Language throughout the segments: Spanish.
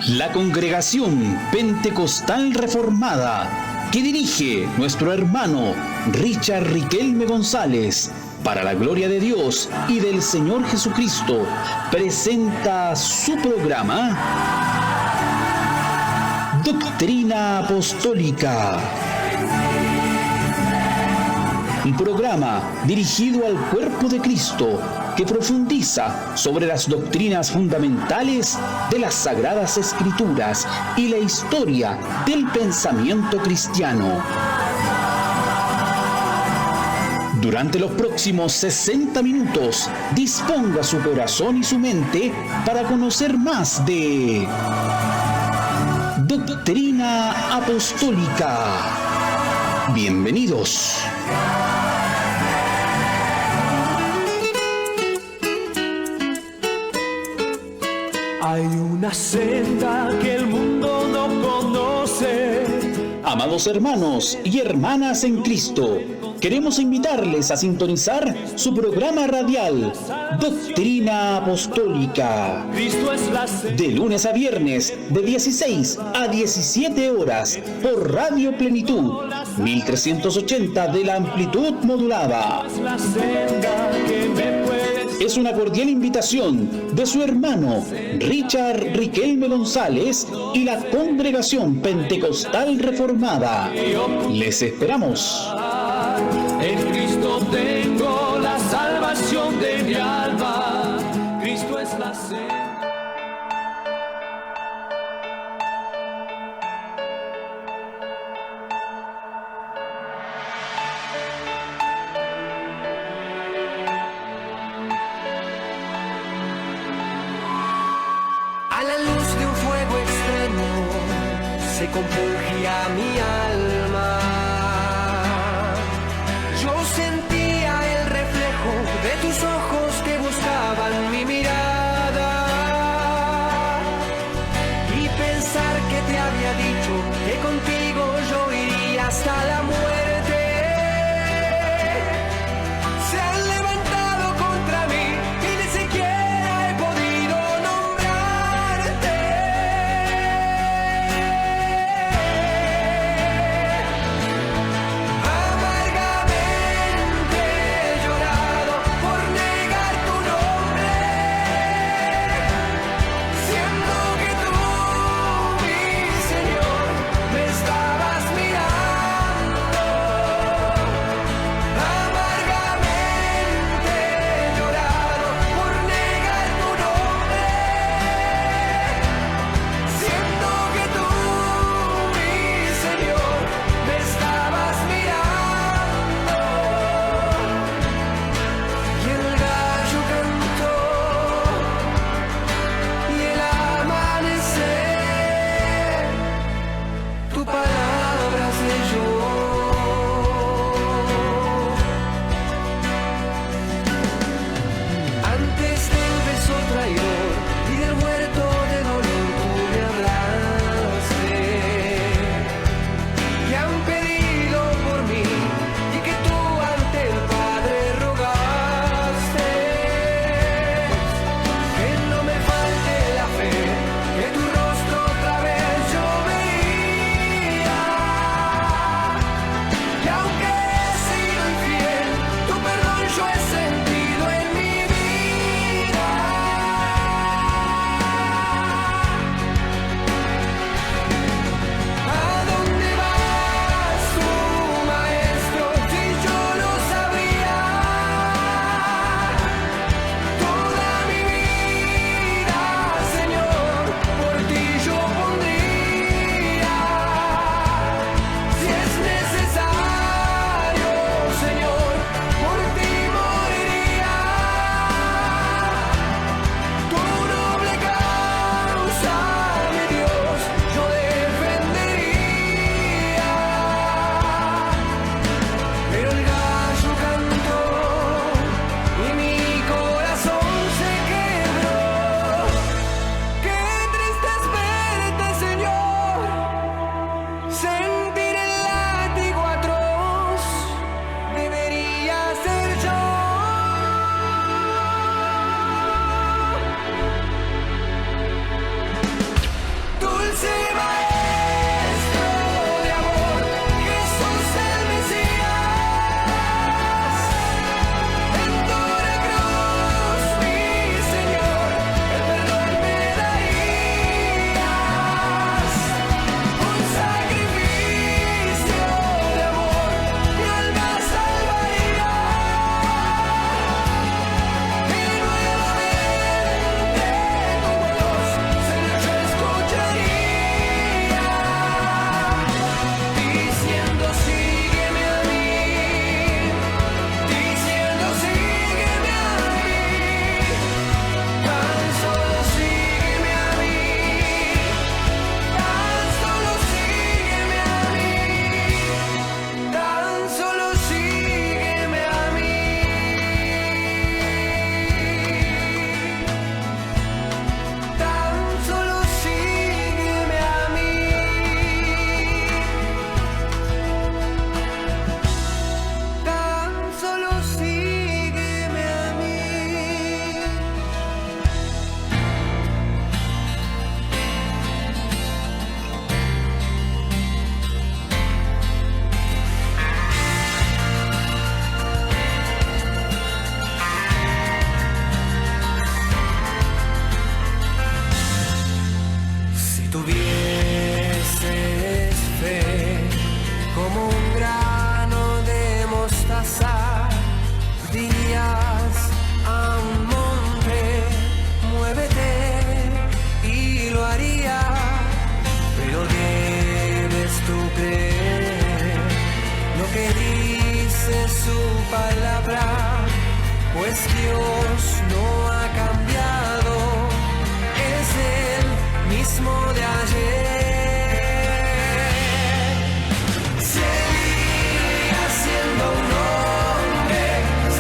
La Congregación Pentecostal Reformada, que dirige nuestro hermano Richard Riquelme González, para la gloria de Dios y del Señor Jesucristo, presenta su programa Doctrina Apostólica. Un programa dirigido al cuerpo de Cristo que profundiza sobre las doctrinas fundamentales de las Sagradas Escrituras y la historia del pensamiento cristiano. Durante los próximos 60 minutos, disponga su corazón y su mente para conocer más de Doctrina Apostólica. Bienvenidos. Hay una senda que el mundo no conoce. Amados hermanos y hermanas en Cristo, queremos invitarles a sintonizar su programa radial Doctrina Apostólica. Cristo es la senda. De lunes a viernes, de 16 a 17 horas, por Radio Plenitud, 1380 de la amplitud modulada. La senda que me puedes. Es una cordial invitación de su hermano Richard Riquelme González y la Congregación Pentecostal Reformada. Les esperamos. En Cristo tengo la salvación de mi alma. Cristo es la senda. A la luz de un fuego extraño se compungía mi alma. Yo sentía el reflejo de tus ojos que buscaban mi mirada. Y pensar que te había dicho que contigo yo iría hasta la muerte. Se han levantado contra mí y ni siquiera he podido nombrarte. de su palabra, pues Dios no ha cambiado, es el mismo de ayer. Seguirá siendo un hombre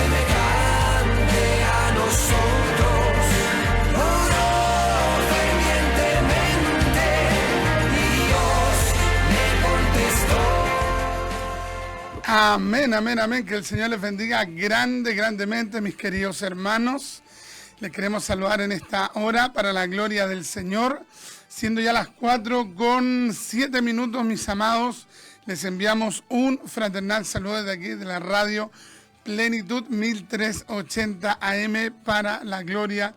semejante a nosotros, oró fervientemente y Dios le contestó. Amén, amén, amén. Que el Señor les bendiga grandemente, mis queridos hermanos. Les queremos saludar en esta hora para la gloria del Señor. Siendo ya las 4:07, mis amados, les enviamos un fraternal saludo desde aquí, de la radio Plenitud 1380 AM, para la gloria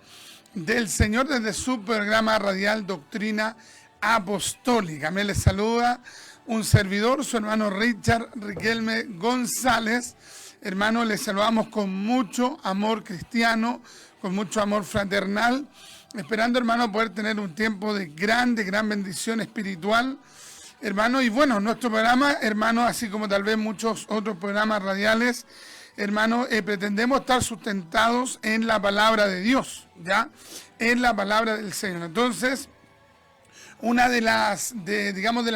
del Señor, desde su programa radial Doctrina Apostólica. Me les saluda un servidor, su hermano Richard Riquelme González. Hermano, les saludamos con mucho amor cristiano, con mucho amor fraternal, esperando, hermano, poder tener un tiempo de gran bendición espiritual, hermano. Y bueno, nuestro programa, hermano, así como tal vez muchos otros programas radiales, hermano, pretendemos estar sustentados en la palabra de Dios, ¿ya? En la palabra del Señor. Entonces, una de las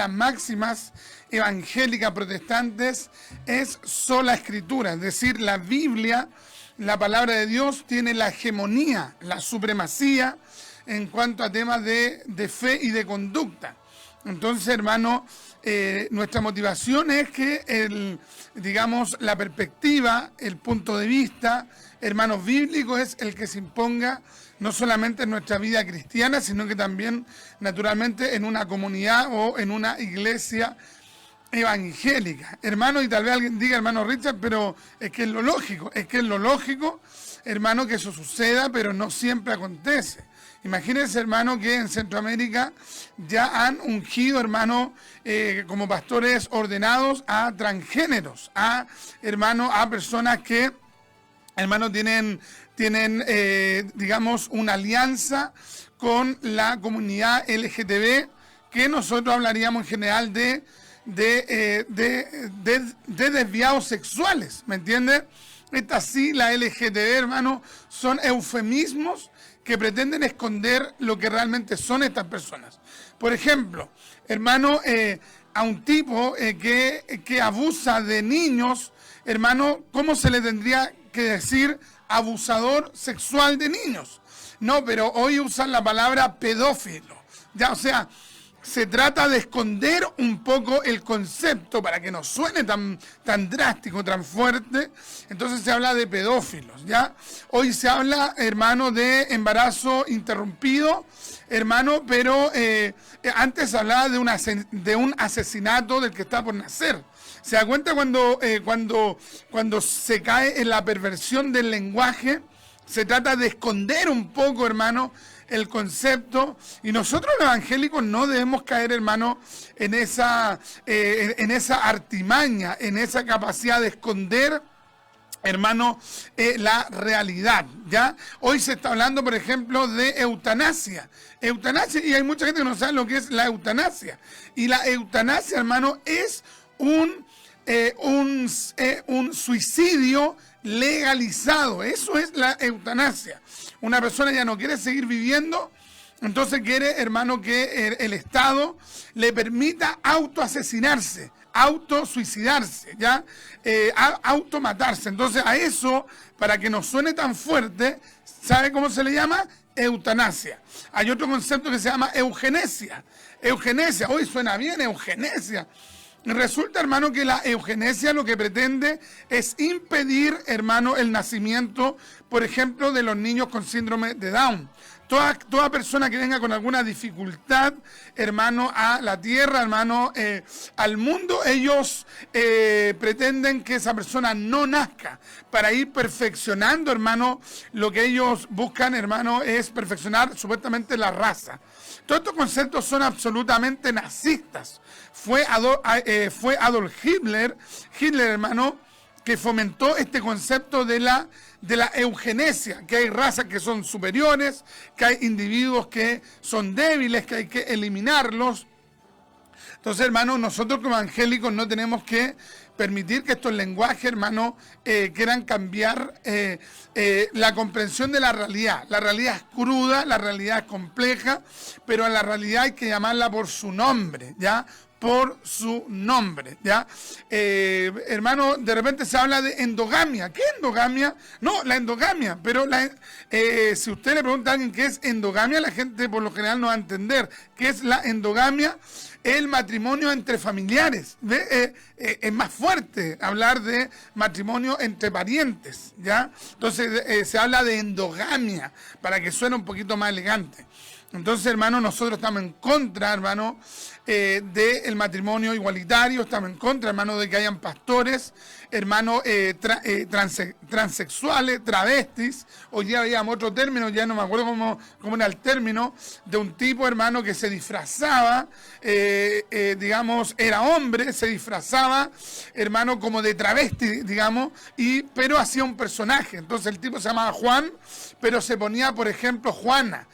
máximas evangélicas protestantes es sola escritura, es decir, la Biblia, la palabra de Dios, tiene la hegemonía, la supremacía en cuanto a temas de fe y de conducta. Entonces, hermano, nuestra motivación es que la perspectiva, el punto de vista, hermanos, bíblico es el que se imponga no solamente en nuestra vida cristiana, sino que también, naturalmente, en una comunidad o en una iglesia evangélica. Hermano, y tal vez alguien diga, hermano Richard, pero es que es lo lógico, hermano, que eso suceda, pero no siempre acontece. Imagínense, hermano, que en Centroamérica ya han ungido, hermano, como pastores ordenados a transgéneros, a personas que, hermano, tienen una alianza con la comunidad LGTB, que nosotros hablaríamos en general de desviados sexuales, ¿me entiende? Esta sí, la LGTB, hermano, son eufemismos que pretenden esconder lo que realmente son estas personas. Por ejemplo, hermano, a un tipo que abusa de niños, hermano, ¿cómo se le tendría que decir abusador sexual de niños? No, pero hoy usan la palabra pedófilo. Ya, o sea, se trata de esconder un poco el concepto para que no suene tan drástico, tan fuerte. Entonces se habla de pedófilos, ¿ya? Hoy se habla, hermano, de embarazo interrumpido, hermano, pero antes se hablaba de un asesinato del que está por nacer. ¿Se da cuenta cuando se cae en la perversión del lenguaje? Se trata de esconder un poco, hermano, el concepto, y nosotros los evangélicos no debemos caer, hermano, en esa artimaña, en esa capacidad de esconder, hermano, la realidad, ¿ya? Hoy se está hablando, por ejemplo, de eutanasia, y hay mucha gente que no sabe lo que es la eutanasia, y la eutanasia, hermano, es un suicidio legalizado. Eso es la eutanasia. Una persona ya no quiere seguir viviendo, entonces quiere, hermano, que el Estado le permita autoasesinarse, autosuicidarse, ¿ya? Automatarse. Entonces, a eso, para que no suene tan fuerte, ¿sabe cómo se le llama? Eutanasia. Hay otro concepto que se llama eugenesia. Eugenesia, hoy suena bien, eugenesia. Resulta, hermano, que la eugenesia lo que pretende es impedir, hermano, el nacimiento, por ejemplo, de los niños con síndrome de Down. Toda persona que venga con alguna dificultad, hermano, a la tierra, hermano, al mundo, ellos pretenden que esa persona no nazca para ir perfeccionando, hermano. Lo que ellos buscan, hermano, es perfeccionar supuestamente la raza. Todos estos conceptos son absolutamente nazistas. Fue Adolf Hitler, hermano, que fomentó este concepto de la eugenesia, que hay razas que son superiores, que hay individuos que son débiles, que hay que eliminarlos. Entonces, hermano, nosotros como evangélicos no tenemos que permitir que estos lenguajes, hermano, quieran cambiar la comprensión de la realidad. La realidad es cruda, la realidad es compleja, pero a la realidad hay que llamarla por su nombre, ¿ya? Por su nombre, ¿ya? Hermano, de repente se habla de endogamia. ¿Qué endogamia? No, la endogamia, pero si usted le pregunta a alguien qué es endogamia, la gente por lo general no va a entender qué es la endogamia. El matrimonio entre familiares. Es más fuerte hablar de matrimonio entre parientes, ¿ya? Entonces se habla de endogamia, para que suene un poquito más elegante. Entonces, hermano, nosotros estamos en contra, hermano, del matrimonio igualitario, estamos en contra, hermano, de que hayan pastores, hermano, transexuales, travestis. Hoy día veíamos otro término, ya no me acuerdo cómo era el término, de un tipo, hermano, que se disfrazaba, digamos, era hombre, se disfrazaba, hermano, como de travesti, digamos, pero hacía un personaje. Entonces el tipo se llamaba Juan, pero se ponía, por ejemplo, Juana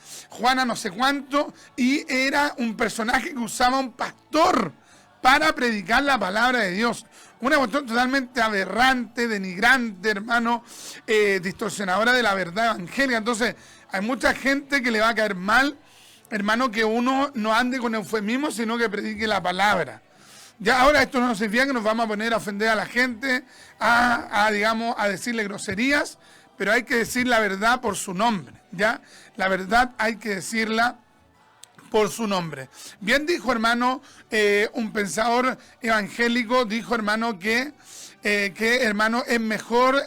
no sé cuánto, y era un personaje que usaba un pastor para predicar la palabra de Dios. Una cuestión totalmente aberrante, denigrante, hermano, distorsionadora de la verdad evangélica. Entonces, hay mucha gente que le va a caer mal, hermano, que uno no ande con eufemismo, sino que predique la palabra. Ya ahora esto no significa que nos vamos a poner a ofender a la gente, digamos, a decirle groserías, pero hay que decir la verdad por su nombre, ¿ya? La verdad hay que decirla por su nombre. Bien dijo, hermano, un pensador evangélico, dijo, hermano, que hermano, es mejor,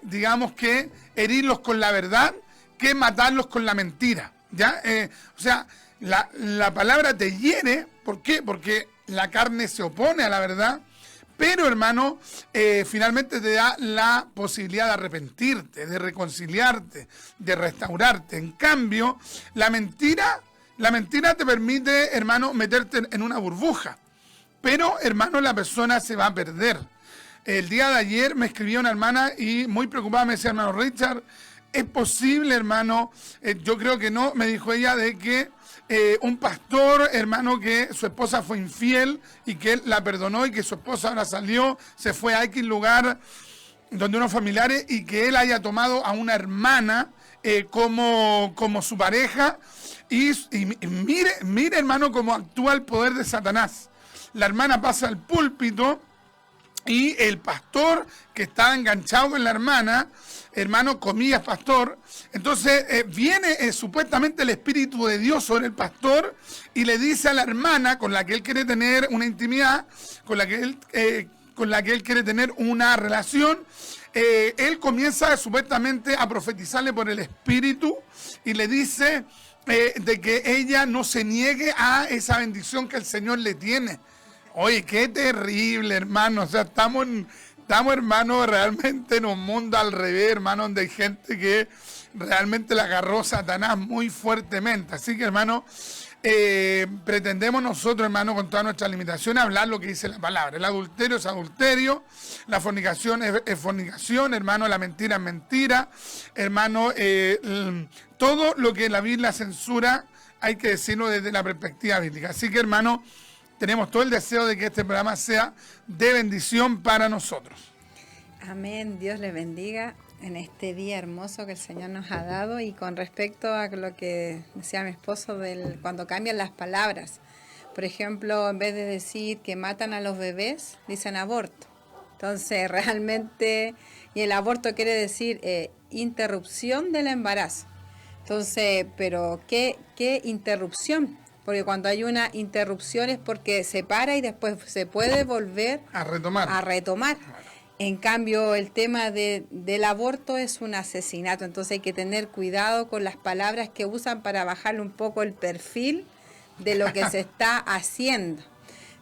digamos, que herirlos con la verdad que matarlos con la mentira, ¿ya? O sea, la palabra te hiere, ¿por qué? Porque la carne se opone a la verdad, pero, hermano, finalmente te da la posibilidad de arrepentirte, de reconciliarte, de restaurarte. En cambio, la mentira te permite, hermano, meterte en una burbuja. Pero, hermano, la persona se va a perder. El día de ayer me escribió una hermana y muy preocupada me decía, hermano Richard, ¿es posible, hermano? Yo creo que no, me dijo ella, de que un pastor, hermano, que su esposa fue infiel y que él la perdonó y que su esposa ahora salió, se fue a X lugar donde unos familiares y que él haya tomado a una hermana como su pareja y mire, hermano, cómo actúa el poder de Satanás. La hermana pasa al púlpito y el pastor que estaba enganchado con la hermana, hermano, comillas, pastor, entonces viene supuestamente el Espíritu de Dios sobre el pastor y le dice a la hermana con la que él quiere tener una intimidad, con la que él quiere tener una relación, él comienza supuestamente a profetizarle por el Espíritu y le dice de que ella no se niegue a esa bendición que el Señor le tiene. Oye, qué terrible, hermano. O sea, estamos, hermano, realmente en un mundo al revés, hermano, donde hay gente que realmente la agarró Satanás muy fuertemente. Así que, hermano, pretendemos nosotros, hermano, con todas nuestras limitaciones, hablar lo que dice la palabra. El adulterio es adulterio, la fornicación es fornicación, hermano, la mentira es mentira, hermano, todo lo que la Biblia censura hay que decirlo desde la perspectiva bíblica. Así que, hermano, tenemos todo el deseo de que este programa sea de bendición para nosotros. Amén. Dios le bendiga en este día hermoso que el Señor nos ha dado. Y con respecto a lo que decía mi esposo cuando cambian las palabras. Por ejemplo, en vez de decir que matan a los bebés, dicen aborto. Entonces, realmente, y el aborto quiere decir interrupción del embarazo. Entonces, pero ¿qué interrupción? Porque cuando hay una interrupción es porque se para y después se puede volver a retomar. En cambio, el tema del aborto es un asesinato, entonces hay que tener cuidado con las palabras que usan para bajarle un poco el perfil de lo que se está haciendo.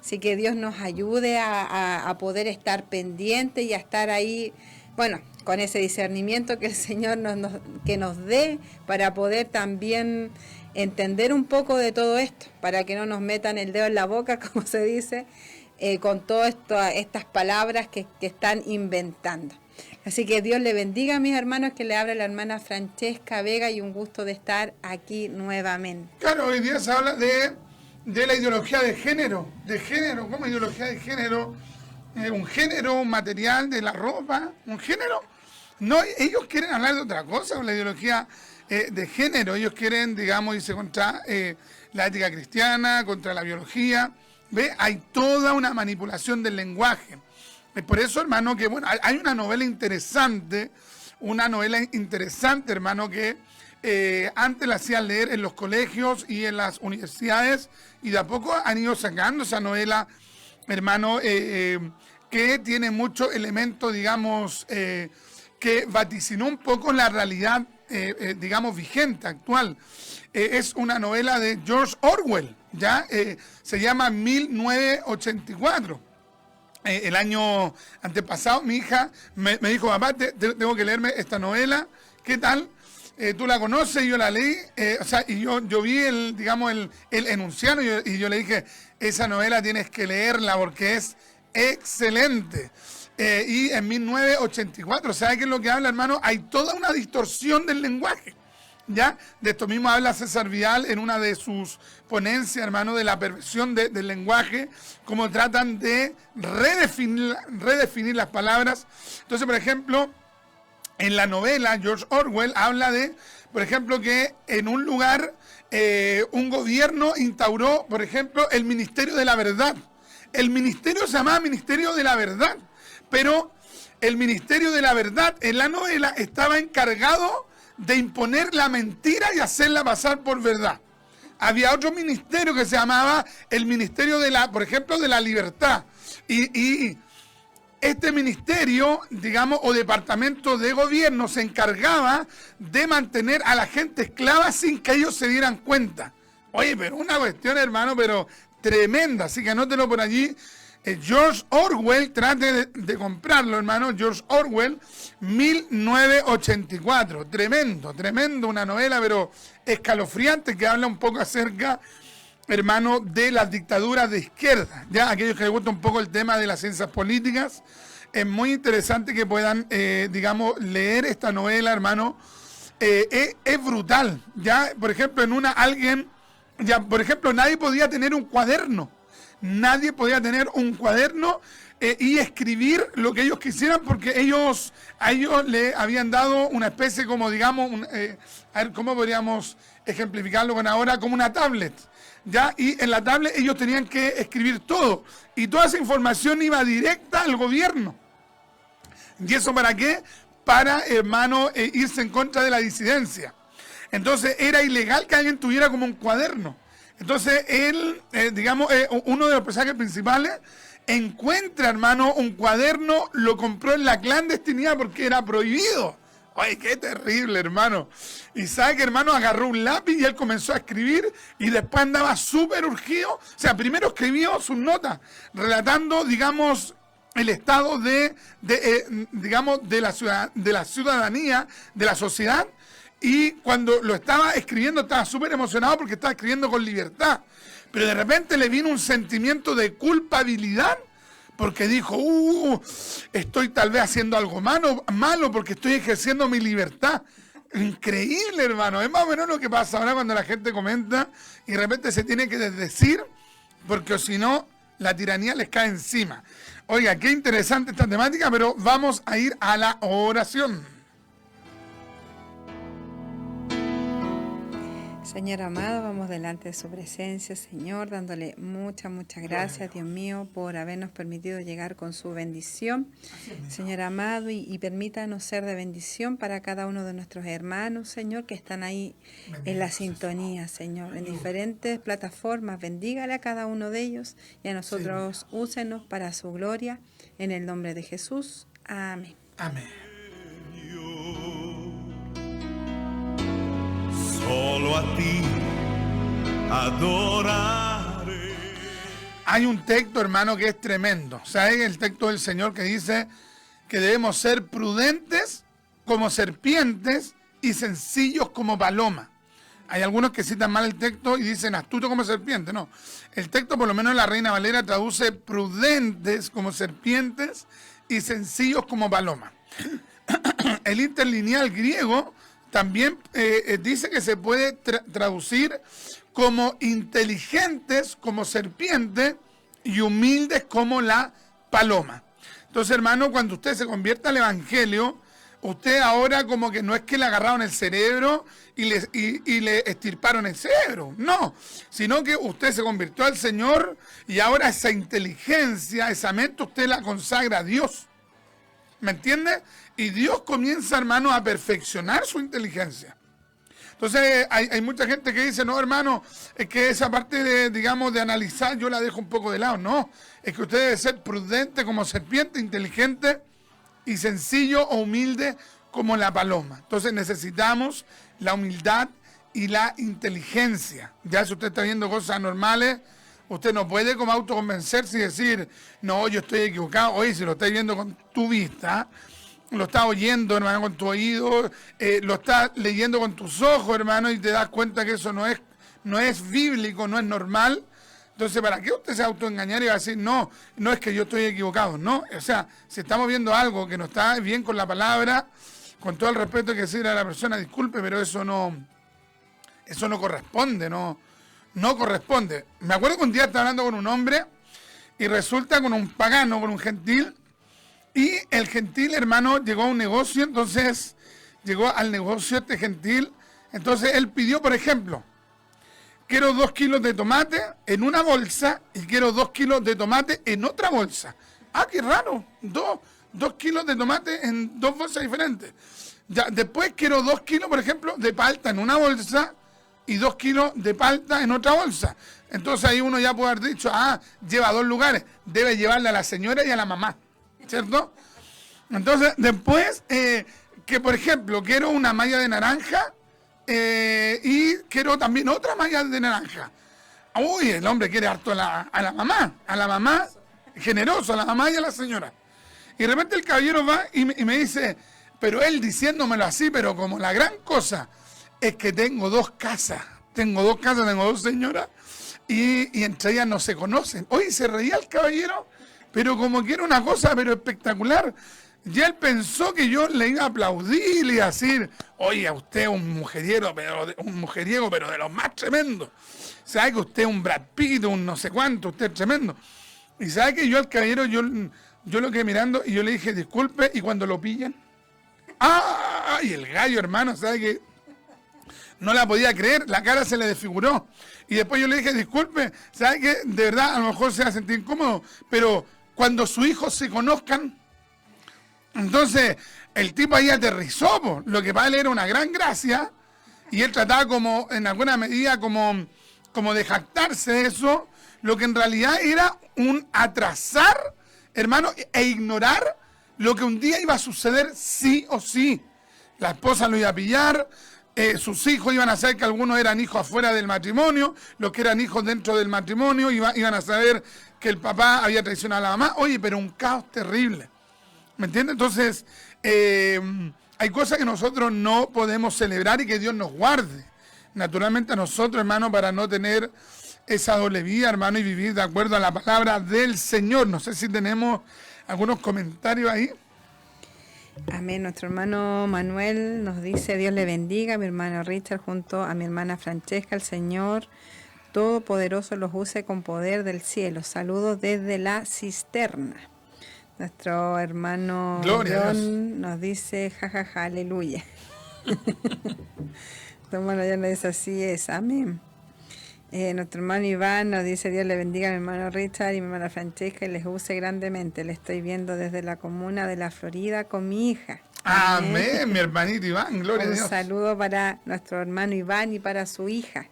Así que Dios nos ayude a poder estar pendiente y a estar ahí, bueno, con ese discernimiento que el Señor nos dé para poder también entender un poco de todo esto, para que no nos metan el dedo en la boca, como se dice, con todas estas palabras que están inventando. Así que Dios le bendiga a mis hermanos, que le habla la hermana Francesca Vega y un gusto de estar aquí nuevamente. Claro, hoy día se habla de de la ideología de género. ¿Cómo ideología de género? Un género, un material de la ropa, un género. No, ellos quieren hablar de otra cosa con la ideología de género. Ellos quieren, digamos, irse contra la ética cristiana, contra la biología. ¿Ve? Hay toda una manipulación del lenguaje. Es por eso, hermano, que bueno, hay una novela interesante, hermano, que antes la hacían leer en los colegios y en las universidades, y de a poco han ido sacando esa novela, hermano, que tiene muchos elementos, digamos, que vaticinó un poco la realidad, digamos, vigente, actual. Es una novela de George Orwell, ¿ya? Se llama 1984. El año antepasado mi hija me dijo, papá, tengo que leerme esta novela, ¿qué tal? Tú la conoces, y yo la leí, y yo vi el enunciado, y yo le dije, esa novela tienes que leerla porque es excelente. Y en 1984, ¿sabe qué es lo que habla, hermano? Hay toda una distorsión del lenguaje, ¿ya? De esto mismo habla César Vidal en una de sus ponencias, hermano, de la perversión del lenguaje, cómo tratan de redefinir las palabras. Entonces, por ejemplo, en la novela, George Orwell habla de, por ejemplo, que en un lugar un gobierno instauró, por ejemplo, el Ministerio de la Verdad. El ministerio se llamaba Ministerio de la Verdad, pero el Ministerio de la Verdad en la novela estaba encargado de imponer la mentira y hacerla pasar por verdad. Había otro ministerio que se llamaba el Ministerio de la, por ejemplo, de la Libertad. Y este ministerio, digamos, o departamento de gobierno se encargaba de mantener a la gente esclava sin que ellos se dieran cuenta. Oye, pero una cuestión, hermano, pero tremenda. Así que anótelo por allí. George Orwell, trate de comprarlo, hermano. George Orwell, 1984. Tremendo, una novela, pero escalofriante, que habla un poco acerca, hermano, de las dictaduras de izquierda. Ya, aquellos que les gusta un poco el tema de las ciencias políticas, es muy interesante que puedan, digamos, leer esta novela, hermano. Es brutal. Ya, por ejemplo, por ejemplo, nadie podía tener un cuaderno. Nadie podía tener un cuaderno y escribir lo que ellos quisieran, porque a ellos le habían dado una especie como, digamos, a ver, ¿cómo podríamos ejemplificarlo con ahora? Como una tablet, ¿ya? Y en la tablet ellos tenían que escribir todo, y toda esa información iba directa al gobierno. ¿Y eso para qué? Para, hermano, irse en contra de la disidencia. Entonces era ilegal que alguien tuviera como un cuaderno. Entonces él, uno de los personajes principales, encuentra, hermano, un cuaderno, lo compró en la clandestinidad porque era prohibido. Oye, qué terrible, hermano. Y sabe que, hermano, agarró un lápiz y él comenzó a escribir, y después andaba súper urgido. O sea, primero escribió sus notas, relatando, digamos, el estado de la ciudadanía, de la sociedad. Y cuando lo estaba escribiendo estaba súper emocionado porque estaba escribiendo con libertad. Pero de repente le vino un sentimiento de culpabilidad porque dijo, estoy tal vez haciendo algo malo porque estoy ejerciendo mi libertad. Increíble, hermano. Es más o menos lo que pasa ahora cuando la gente comenta y de repente se tiene que desdecir, porque si no, la tiranía les cae encima. Oiga, qué interesante esta temática, pero vamos a ir a la oración. Señor amado, vamos delante de su presencia, Señor, dándole muchas gracias, Dios mío, por habernos permitido llegar con su bendición. Señor amado, y permítanos ser de bendición para cada uno de nuestros hermanos, Señor, que están ahí en la sintonía, Señor, en diferentes plataformas. Bendígale a cada uno de ellos y a nosotros úsenos para su gloria. En el nombre de Jesús. Amén. Amén. Solo a ti adoraré. Hay un texto, hermano, que es tremendo. ¿Saben? El texto del Señor que dice que debemos ser prudentes como serpientes y sencillos como paloma. Hay algunos que citan mal el texto y dicen astuto como serpiente. No, el texto, por lo menos la Reina Valera, traduce prudentes como serpientes y sencillos como paloma. El interlineal griego también dice que se puede traducir como inteligentes como serpiente y humildes como la paloma. Entonces, hermano, cuando usted se convierta al Evangelio, usted ahora como que no es que le agarraron el cerebro y le extirparon el cerebro, no, sino que usted se convirtió al Señor y ahora esa inteligencia, esa mente, usted la consagra a Dios. ¿Me entiende? Y Dios comienza, hermano, a perfeccionar su inteligencia. Entonces hay mucha gente que dice, no, hermano, es que esa parte de analizar yo la dejo un poco de lado. No, es que usted debe ser prudente como serpiente, inteligente y sencillo o humilde como la paloma. Entonces necesitamos la humildad y la inteligencia. Ya si usted está viendo cosas anormales, usted no puede como autoconvencerse y decir, no, yo estoy equivocado. Oye, si lo estás viendo con tu vista, lo estás oyendo, hermano, con tu oído, lo estás leyendo con tus ojos, hermano, y te das cuenta que eso no es bíblico, no es normal. Entonces, ¿para qué usted se autoengañar y va a decir, no es que yo estoy equivocado? No, o sea, si estamos viendo algo que no está bien con la palabra, con todo el respeto que decirle a la persona, disculpe, pero eso no corresponde, no corresponde. Me acuerdo que un día estaba hablando con un hombre y resulta con un pagano, con un gentil, y el gentil, hermano, llegó a un negocio, entonces llegó al negocio este gentil, entonces él pidió, por ejemplo, quiero 2 kilos de tomate en una bolsa y quiero 2 kilos de tomate en otra bolsa. Ah, qué raro, 2 kilos de tomate en 2 bolsas diferentes. Ya, después quiero 2 kilos, por ejemplo, de palta en una bolsa y 2 kilos de palta en otra bolsa. Entonces ahí uno ya puede haber dicho, lleva a 2 lugares, debe llevarle a la señora y a la mamá, ¿cierto? Entonces, después, que por ejemplo, quiero una malla de naranja y quiero también otra malla de naranja. Uy, el hombre quiere harto a la mamá, generoso, a la mamá y a la señora. Y de repente el caballero va y me dice, pero él diciéndomelo así, pero como la gran cosa, es que tengo 2 casas, tengo 2 señoras, y entre ellas no se conocen. Oye, se reía el caballero, pero como que era una cosa, pero espectacular. Ya él pensó que yo le iba a aplaudir y a decir, oye, a usted un mujeriego, pero de los más tremendos. Sabe que usted es un Brad Pitt, un no sé cuánto, usted es tremendo. Y sabe que yo al caballero, yo lo quedé mirando y yo le dije, disculpe, ¿y cuando lo pillan? Y el gallo, hermano, sabe que no la podía creer, la cara se le desfiguró. Y después yo le dije, disculpe, sabe que de verdad a lo mejor se va a sentir incómodo, pero cuando sus hijos se conozcan. Entonces, el tipo ahí aterrizó, po. Lo que para él era una gran gracia, y él trataba como, en alguna medida, como de jactarse de eso, lo que en realidad era un atrasar, hermano, e ignorar lo que un día iba a suceder sí o sí. La esposa lo iba a pillar, sus hijos iban a saber que algunos eran hijos afuera del matrimonio, los que eran hijos dentro del matrimonio iban a saber que el papá había traicionado a la mamá. Oye, pero un caos terrible. ¿Me entiendes? Entonces, hay cosas que nosotros no podemos celebrar y que Dios nos guarde. Naturalmente a nosotros, hermano, para no tener esa doble vía, hermano, y vivir de acuerdo a la palabra del Señor. No sé si tenemos algunos comentarios ahí. Amén. Nuestro hermano Manuel nos dice, Dios le bendiga, a mi hermano Richard junto a mi hermana Francesca, el Señor Todopoderoso los use con poder del cielo. Saludos desde la cisterna. Nuestro hermano John nos dice, jajaja, aleluya. Nuestro hermano John nos dice, así es, amén. Nuestro hermano Iván nos dice, Dios le bendiga a mi hermano Richard y mi hermana Francesca y les use grandemente. Le estoy viendo desde la comuna de la Florida con mi hija. Amén, mi hermanito Iván, gloria a Dios. Un saludo para nuestro hermano Iván y para su hija.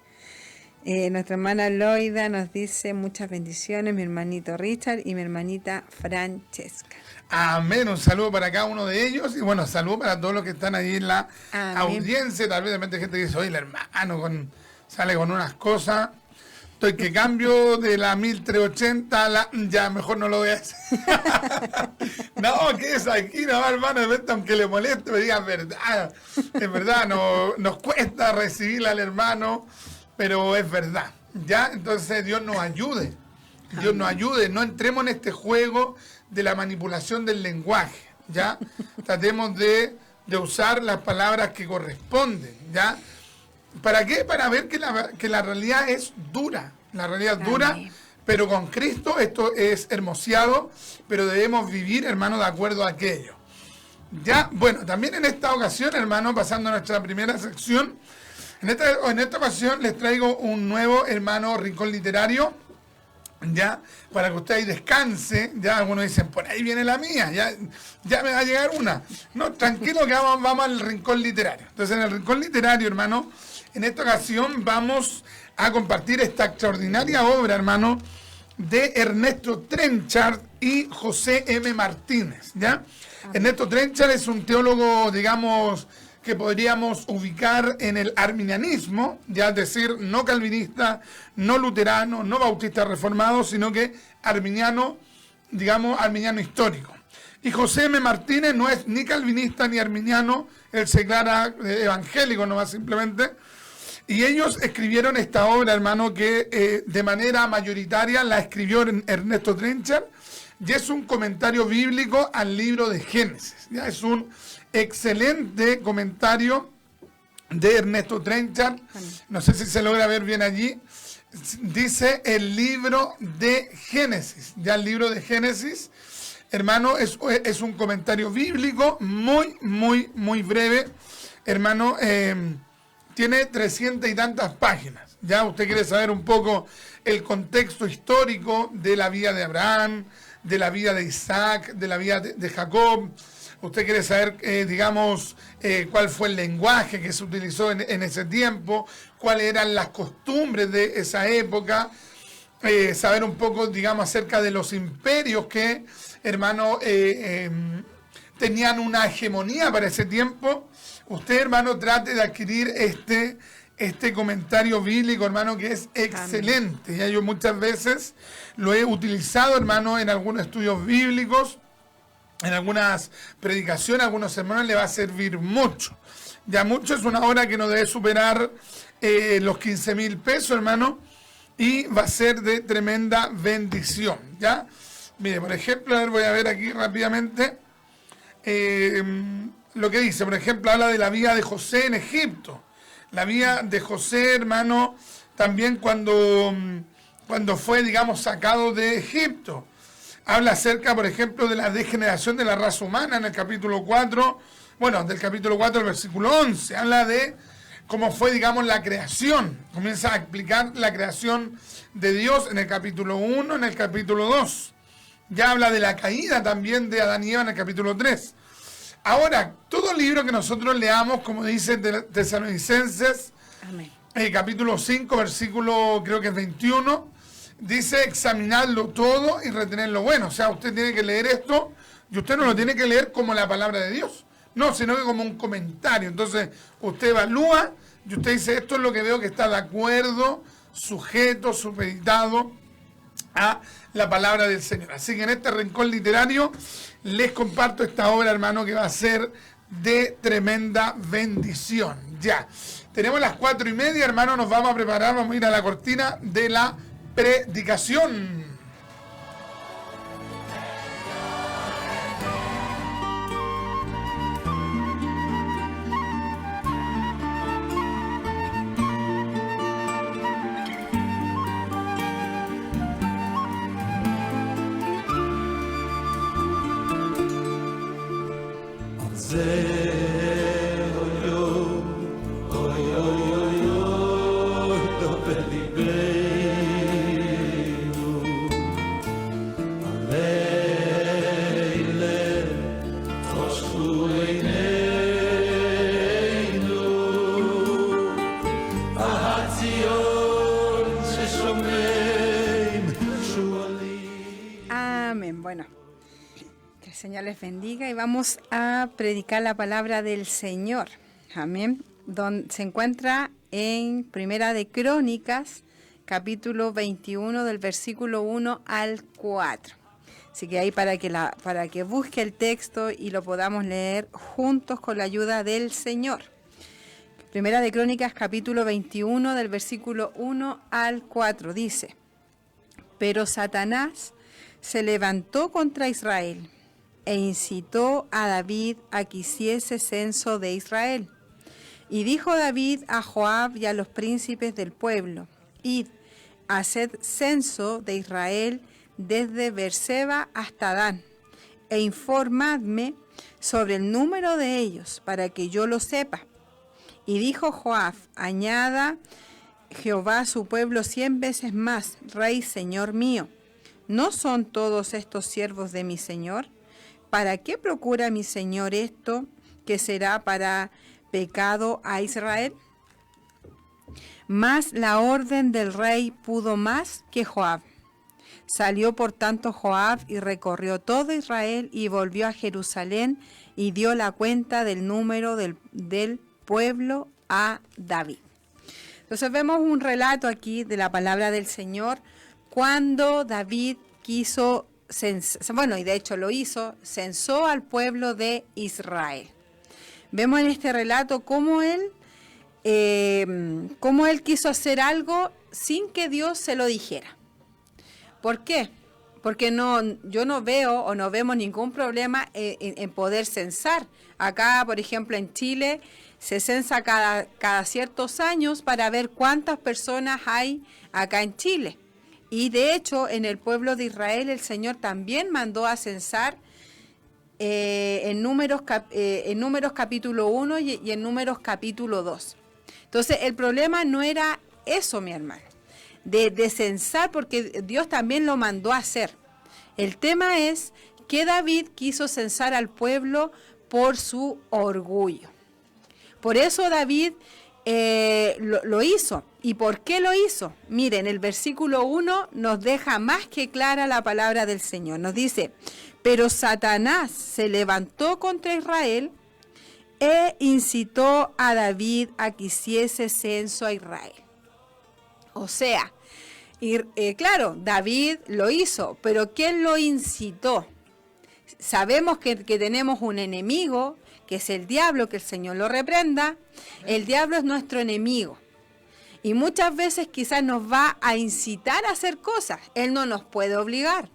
Nuestra hermana Loida nos dice muchas bendiciones, mi hermanito Richard y mi hermanita Francesca. Amén, un saludo para cada uno de ellos y bueno, saludo para todos los que están ahí en la audiencia. Tal vez de repente gente dice, oye, el hermano sale con unas cosas, estoy que cambio de la 1380 a la... Ya, mejor no lo voy a hacer. No, que es aquí, no, hermano, de repente, aunque le moleste, me diga, es verdad, nos cuesta recibir al hermano, pero es verdad, ¿ya? Entonces Dios nos ayude, no entremos en este juego de la manipulación del lenguaje, ¿ya? Tratemos de de usar las palabras que corresponden, ¿ya? ¿Para qué? Para ver que la realidad es dura. La realidad es dura, Amén. pero con Cristo esto es hermoseado, pero debemos vivir, hermano, de acuerdo a aquello. Ya, bueno, también en esta ocasión, hermano, pasando a nuestra primera sección, en esta ocasión les traigo un nuevo, hermano, rincón literario, ya, para que usted ahí descanse. Ya algunos dicen, por ahí viene la mía, ya me va a llegar una. No, tranquilo que vamos al rincón literario. Entonces, en el rincón literario, hermano, en esta ocasión vamos a compartir esta extraordinaria obra, hermano, de Ernesto Trenchard y José M. Martínez, ¿ya? Ernesto Trenchard es un teólogo, digamos, que podríamos ubicar en el arminianismo, ya es decir, no calvinista, no luterano, no bautista reformado, sino que arminiano, digamos, arminiano histórico. Y José M. Martínez no es ni calvinista ni arminiano, él se declara evangélico nomás simplemente. Y ellos escribieron esta obra, hermano, que de manera mayoritaria la escribió Ernesto Trenchard, y es un comentario bíblico al libro de Génesis. Ya es un excelente comentario de Ernesto Trenchard. No sé si se logra ver bien allí. Dice el libro de Génesis. Ya el libro de Génesis, hermano, es un comentario bíblico muy breve. Hermano, tiene 300 y tantas páginas. Ya usted quiere saber un poco el contexto histórico de la vida de Abraham, de la vida de Isaac, de la vida de Jacob. Usted quiere saber, digamos, cuál fue el lenguaje que se utilizó en ese tiempo, cuáles eran las costumbres de esa época, saber un poco, digamos, acerca de los imperios que, hermano, tenían una hegemonía para ese tiempo. Usted, hermano, trate de adquirir este comentario bíblico, hermano, que es excelente. Ya yo muchas veces lo he utilizado, hermano, en algunos estudios bíblicos, en algunas predicaciones, algunos sermones le va a servir mucho. Ya mucho, es una obra que no debe superar los 15.000 pesos, hermano, y va a ser de tremenda bendición, ¿ya? Mire, por ejemplo, a ver, voy a ver aquí rápidamente lo que dice. Por ejemplo, habla de la vida de José en Egipto. La vida de José, hermano, también cuando fue, digamos, sacado de Egipto. Habla acerca, por ejemplo, de la degeneración de la raza humana en el capítulo 4, bueno, del capítulo 4 al versículo 11. Habla de cómo fue, digamos, la creación. Comienza a explicar la creación de Dios en el capítulo 1, en el capítulo 2. Ya habla de la caída también de Adán y Eva en el capítulo 3. Ahora, todo libro que nosotros leamos, como dice Tesalonicenses, capítulo 5, versículo creo que es 21, dice examinarlo todo y retener lo bueno. O sea, usted tiene que leer esto y usted no lo tiene que leer como la palabra de Dios, no, sino que como un comentario. Entonces, usted evalúa y usted dice, esto es lo que veo que está de acuerdo, sujeto, supeditado a la palabra del Señor. Así que en este rincón literario les comparto esta obra, hermano, que va a ser de tremenda bendición. Ya, tenemos las 4:30, hermano, nos vamos a preparar, vamos a ir a la cortina de la predicación. Amén. Bueno, que el Señor les bendiga y vamos a predicar la palabra del Señor. Amén. Donde se encuentra en Primera de Crónicas, capítulo 21, del versículo 1 al 4. Así que ahí para que busque el texto y lo podamos leer juntos con la ayuda del Señor. Primera de Crónicas, capítulo 21, del versículo 1 al 4, dice: Pero Satanás se levantó contra Israel e incitó a David a que hiciese censo de Israel. Y dijo David a Joab y a los príncipes del pueblo: Id, haced censo de Israel desde Beerseba hasta Dan, e informadme sobre el número de ellos, para que yo lo sepa. Y dijo Joab: añada Jehová a su pueblo 100 veces más, Rey, Señor mío. ¿No son todos estos siervos de mi Señor? ¿Para qué procura mi Señor esto, que será para pecado a Israel? Mas la orden del rey pudo más que Joab. Salió por tanto Joab y recorrió todo Israel y volvió a Jerusalén y dio la cuenta del número del pueblo a David. Entonces vemos un relato aquí de la palabra del Señor cuando David quiso, y de hecho lo hizo, censó al pueblo de Israel. Vemos en este relato cómo él quiso hacer algo sin que Dios se lo dijera. ¿Por qué? Porque yo no veo o no vemos ningún problema en poder censar. Acá, por ejemplo, en Chile se censa cada ciertos años para ver cuántas personas hay acá en Chile. Y de hecho, en el pueblo de Israel el Señor también mandó a censar en Números capítulo 1 y en Números capítulo 2. Entonces, el problema no era eso, mi hermano, de censar, porque Dios también lo mandó a hacer. El tema es que David quiso censar al pueblo por su orgullo. Por eso David lo hizo. ¿Y por qué lo hizo? Miren, el versículo 1 nos deja más que clara la palabra del Señor. Nos dice: pero Satanás se levantó contra Israel e incitó a David a que hiciese censo a Israel. O sea, claro, David lo hizo, pero ¿quién lo incitó? Sabemos que tenemos un enemigo, que es el diablo, que el Señor lo reprenda. El diablo es nuestro enemigo. Y muchas veces quizás nos va a incitar a hacer cosas. Él no nos puede obligar.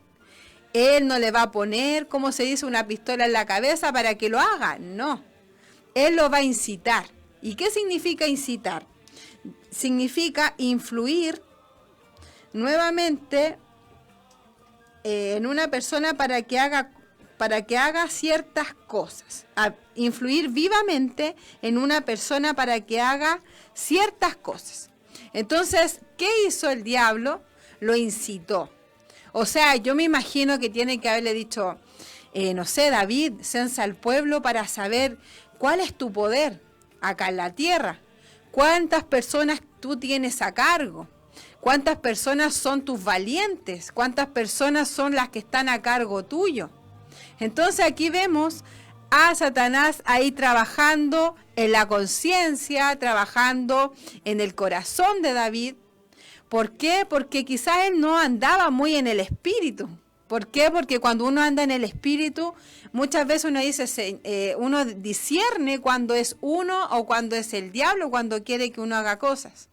Él no le va a poner, como se dice, una pistola en la cabeza para que lo haga. No. Él lo va a incitar. ¿Y qué significa incitar? Significa influir nuevamente en una persona para que haga ciertas cosas. Influir vivamente en una persona para que haga ciertas cosas. Entonces, ¿qué hizo el diablo? Lo incitó. O sea, yo me imagino que tiene que haberle dicho, no sé, David, censa al pueblo para saber cuál es tu poder acá en la tierra. ¿Cuántas personas tú tienes a cargo? ¿Cuántas personas son tus valientes? ¿Cuántas personas son las que están a cargo tuyo? Entonces aquí vemos a Satanás ahí trabajando en la conciencia, trabajando en el corazón de David. ¿Por qué? Porque quizás él no andaba muy en el espíritu. ¿Por qué? Porque cuando uno anda en el espíritu, muchas veces uno dice, uno discierne cuando es uno o cuando es el diablo, cuando quiere que uno haga cosas.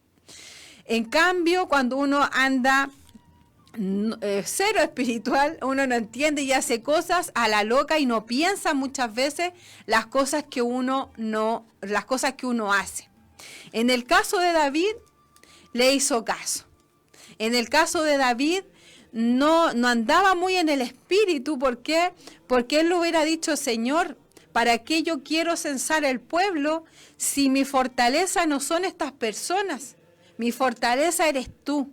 En cambio, cuando uno anda cero espiritual, uno no entiende y hace cosas a la loca y no piensa muchas veces las cosas que uno hace. En el caso de David, le hizo caso. En el caso de David, no andaba muy en el espíritu. ¿Por qué? Porque él le hubiera dicho, Señor, ¿para qué yo quiero censar el pueblo si mi fortaleza no son estas personas? Mi fortaleza eres tú.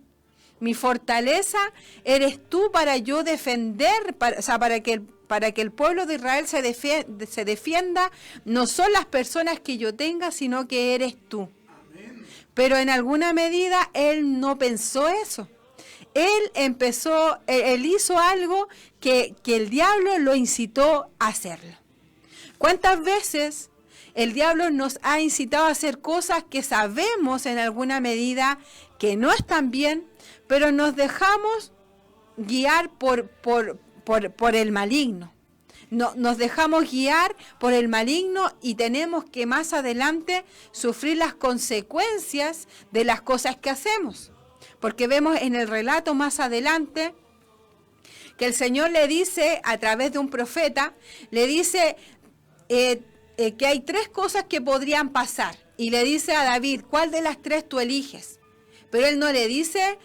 Mi fortaleza eres tú para yo defender, para que el pueblo de Israel se defienda, no son las personas que yo tenga, sino que eres tú. Amén. Pero en alguna medida él no pensó eso. Él hizo algo que el diablo lo incitó a hacerlo. ¿Cuántas veces el diablo nos ha incitado a hacer cosas que sabemos en alguna medida que no están bien, pero nos dejamos guiar por el maligno? Nos dejamos guiar por el maligno y tenemos que más adelante sufrir las consecuencias de las cosas que hacemos. Porque vemos en el relato más adelante que el Señor le dice a través de un profeta, le dice que hay 3 cosas que podrían pasar. Y le dice a David, ¿cuál de las 3 tú eliges? Pero él no le dice,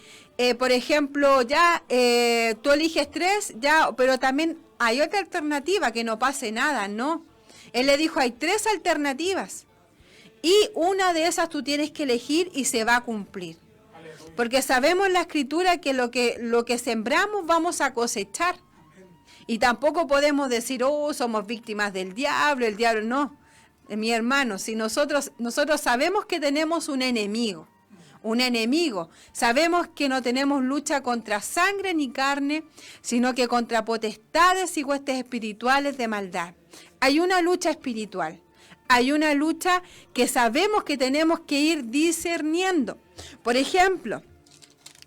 por ejemplo, tú eliges 3, pero también hay otra alternativa, que no pase nada, no. Él le dijo, hay 3 alternativas. Y una de esas tú tienes que elegir y se va a cumplir. Porque sabemos en la Escritura que lo que sembramos vamos a cosechar. Y tampoco podemos decir, somos víctimas del diablo, el diablo no. Mi hermano, si nosotros sabemos que tenemos un enemigo, sabemos que no tenemos lucha contra sangre ni carne, sino que contra potestades y huestes espirituales de maldad. Hay una lucha espiritual, hay una lucha que sabemos que tenemos que ir discerniendo. Por ejemplo,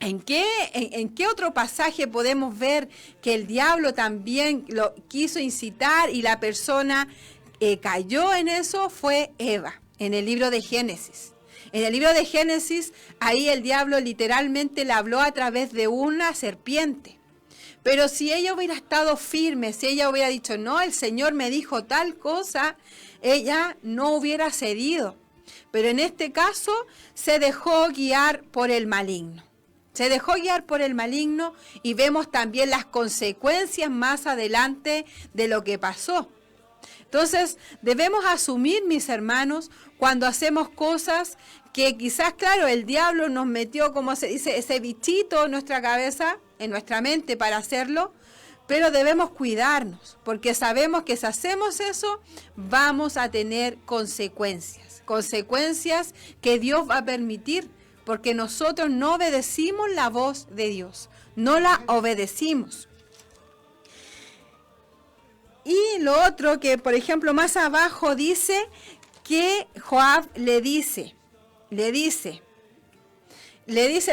¿en qué otro pasaje podemos ver que el diablo también lo quiso incitar y la persona cayó en eso? Fue Eva, en el libro de Génesis. En el libro de Génesis, ahí el diablo literalmente le habló a través de una serpiente. Pero si ella hubiera estado firme, si ella hubiera dicho, no, el Señor me dijo tal cosa, ella no hubiera cedido. Pero en este caso se dejó guiar por el maligno. Se dejó guiar por el maligno y vemos también las consecuencias más adelante de lo que pasó. Entonces, debemos asumir, mis hermanos, cuando hacemos cosas que quizás, claro, el diablo nos metió, como se dice, ese bichito en nuestra cabeza, en nuestra mente para hacerlo, pero debemos cuidarnos, porque sabemos que si hacemos eso, vamos a tener consecuencias que Dios va a permitir, porque nosotros no obedecimos la voz de Dios, no la obedecimos. Y lo otro que, por ejemplo, más abajo dice que Joab le dice,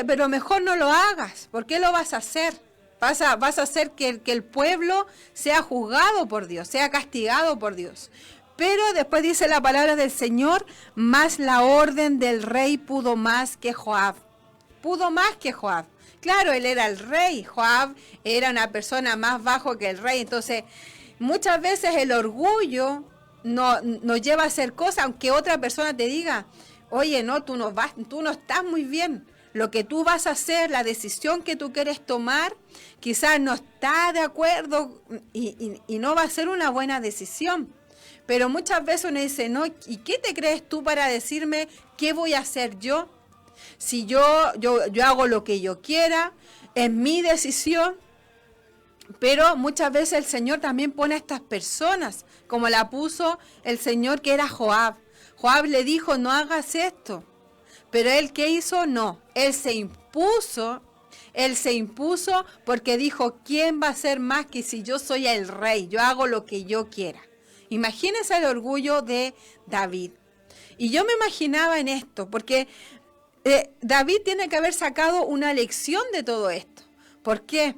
pero mejor no lo hagas. ¿Por qué lo vas a hacer? Vas a hacer que el pueblo sea juzgado por Dios, sea castigado por Dios. Pero después dice la palabra del Señor, más la orden del rey pudo más que Joab. Pudo más que Joab. Claro, él era el rey, Joab era una persona más bajo que el rey. Entonces, muchas veces el orgullo nos lleva a hacer cosas, aunque otra persona te diga, oye, no, tú no estás muy bien. Lo que tú vas a hacer, la decisión que tú quieres tomar, quizás no está de acuerdo y no va a ser una buena decisión. Pero muchas veces uno dice, no, ¿y qué te crees tú para decirme qué voy a hacer yo? Si yo hago lo que yo quiera, es mi decisión. Pero muchas veces el Señor también pone a estas personas, como la puso el Señor que era Joab. Joab le dijo, no hagas esto. Pero él, ¿qué hizo? No, él se impuso porque dijo, ¿quién va a ser más que si yo soy el rey? Yo hago lo que yo quiera. Imagínense el orgullo de David. Y yo me imaginaba en esto, porque David tiene que haber sacado una lección de todo esto. ¿Por qué?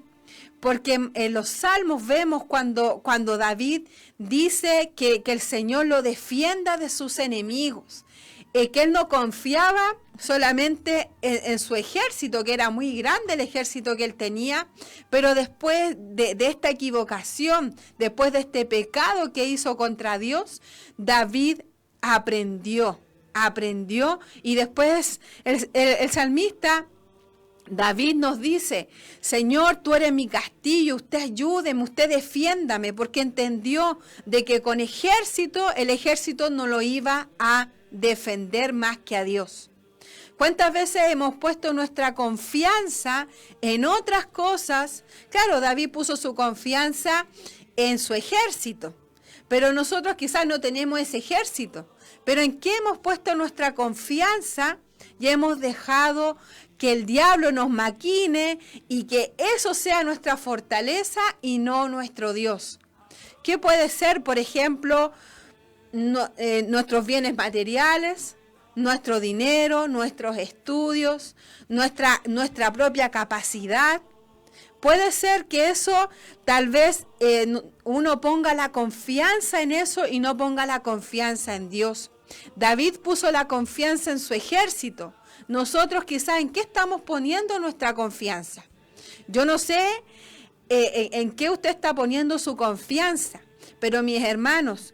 Porque en los salmos vemos cuando David dice que el Señor lo defienda de sus enemigos, que él no confiaba solamente en su ejército, que era muy grande el ejército que él tenía, pero después de esta equivocación, después de este pecado que hizo contra Dios, David aprendió y después el salmista David nos dice, Señor, tú eres mi castillo, usted ayúdeme, usted defiéndame, porque entendió de que con el ejército no lo iba a defender más que a Dios. ¿Cuántas veces hemos puesto nuestra confianza en otras cosas? Claro, David puso su confianza en su ejército, pero nosotros quizás no tenemos ese ejército. Pero ¿en qué hemos puesto nuestra confianza? Y hemos dejado que el diablo nos maquine y que eso sea nuestra fortaleza y no nuestro Dios. ¿Qué puede ser, por ejemplo, nuestros bienes materiales, nuestro dinero, nuestros estudios, nuestra propia capacidad? Puede ser que eso, tal vez uno ponga la confianza en eso y no ponga la confianza en Dios. David puso la confianza en su ejército. Nosotros quizás, ¿en qué estamos poniendo nuestra confianza? Yo no sé en qué usted está poniendo su confianza. Pero mis hermanos,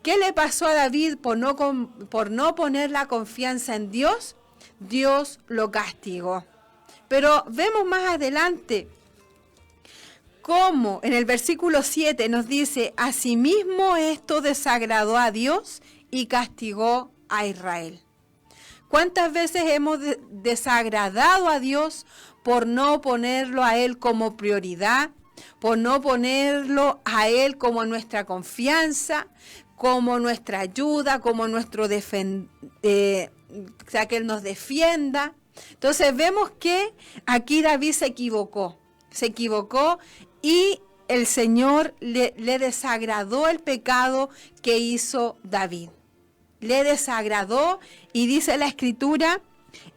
¿qué le pasó a David por no poner la confianza en Dios? Dios lo castigó. Pero vemos más adelante cómo en el versículo 7 nos dice: asimismo esto desagradó a Dios y castigó a Israel. ¿Cuántas veces hemos desagradado a Dios por no ponerlo a Él como prioridad, por no ponerlo a Él como nuestra confianza, como nuestra ayuda, como nuestro que Él nos defienda? Entonces vemos que aquí David se equivocó y el Señor le desagradó el pecado que hizo David. Le desagradó, y dice la Escritura,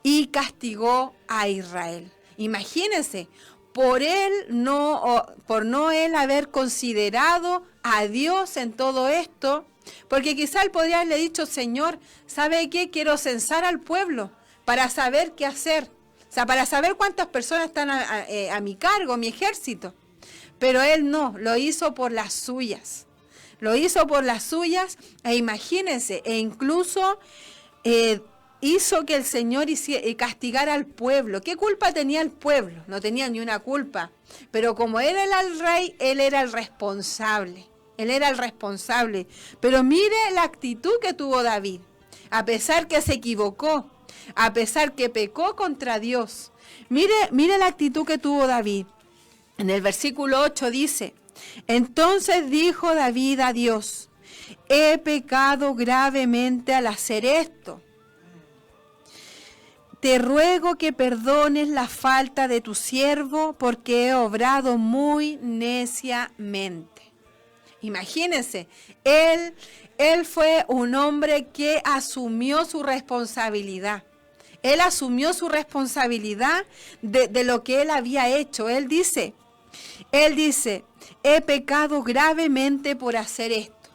y castigó a Israel. Imagínense, por no él haber considerado a Dios en todo esto, porque quizá él podría haberle dicho: Señor, ¿sabe qué? Quiero censar al pueblo para saber qué hacer, o sea, para saber cuántas personas están a mi cargo, mi ejército. Pero él no, lo hizo por las suyas. Lo hizo por las suyas, e imagínense, e incluso hizo que el Señor castigara al pueblo. ¿Qué culpa tenía el pueblo? No tenía ni una culpa. Pero como él era el rey, él era el responsable. Él era el responsable. Pero mire la actitud que tuvo David. A pesar que se equivocó, a pesar que pecó contra Dios. Mire la actitud que tuvo David. En el versículo 8 dice: entonces dijo David a Dios: he pecado gravemente al hacer esto. Te ruego que perdones la falta de tu siervo, porque he obrado muy neciamente. Imagínense, él fue un hombre que asumió su responsabilidad. Él asumió su responsabilidad de lo que él había hecho. Él dice, he pecado gravemente por hacer esto.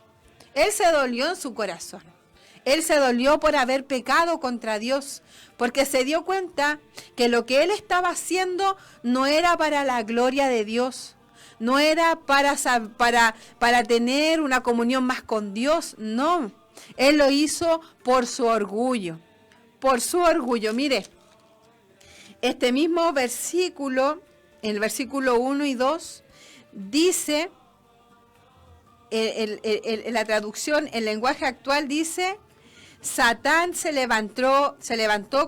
Él se dolió en su corazón. Él se dolió por haber pecado contra Dios, porque se dio cuenta que lo que él estaba haciendo no era para la gloria de Dios, no era para tener una comunión más con Dios, no. Él lo hizo por su orgullo, Mire, este mismo versículo, en el versículo 1 y 2, dice, la traducción, el lenguaje actual dice: Satán se levantó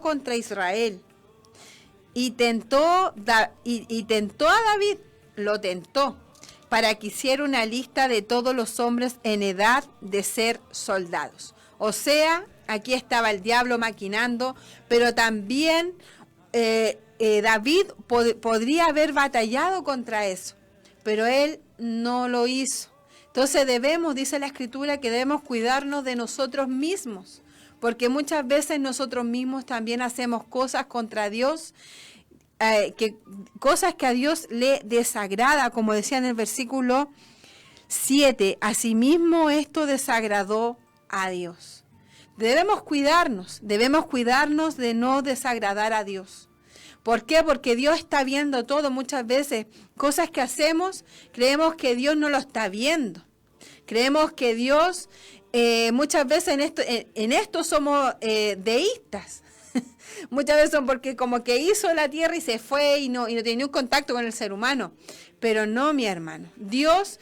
contra Israel y tentó a David, lo tentó, para que hiciera una lista de todos los hombres en edad de ser soldados. O sea, aquí estaba el diablo maquinando, pero también David podría haber batallado contra eso, pero él no lo hizo. Entonces dice la Escritura, que debemos cuidarnos de nosotros mismos, porque muchas veces nosotros mismos también hacemos cosas contra Dios, cosas que a Dios le desagrada, como decía en el versículo 7, asimismo esto desagradó a Dios. Debemos cuidarnos de no desagradar a Dios. ¿Por qué? Porque Dios está viendo todo. Muchas veces cosas que hacemos, creemos que Dios no lo está viendo. Creemos que Dios, muchas veces en esto somos deístas. Muchas veces son porque como que hizo la tierra y se fue y no tenía un contacto con el ser humano. Pero no, mi hermano. Dios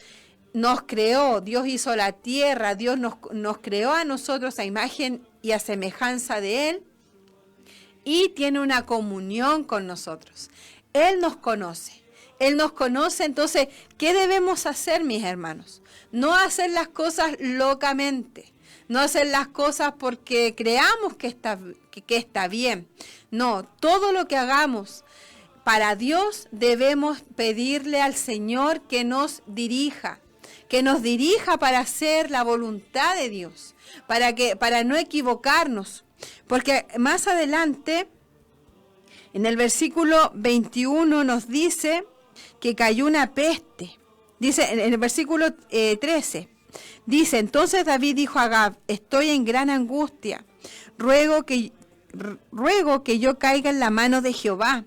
nos creó, Dios hizo la tierra, Dios nos creó a nosotros a imagen y a semejanza de Él, y tiene una comunión con nosotros. Él nos conoce, entonces, ¿qué debemos hacer, mis hermanos? No hacer las cosas locamente, no hacer las cosas porque creamos que está bien. No, todo lo que hagamos para Dios debemos pedirle al Señor que nos dirija para hacer la voluntad de Dios, para no equivocarnos. Porque más adelante, en el versículo 21 nos dice que cayó una peste. Dice en el versículo 13, dice: entonces David dijo a Gad: estoy en gran angustia, ruego que yo caiga en la mano de Jehová,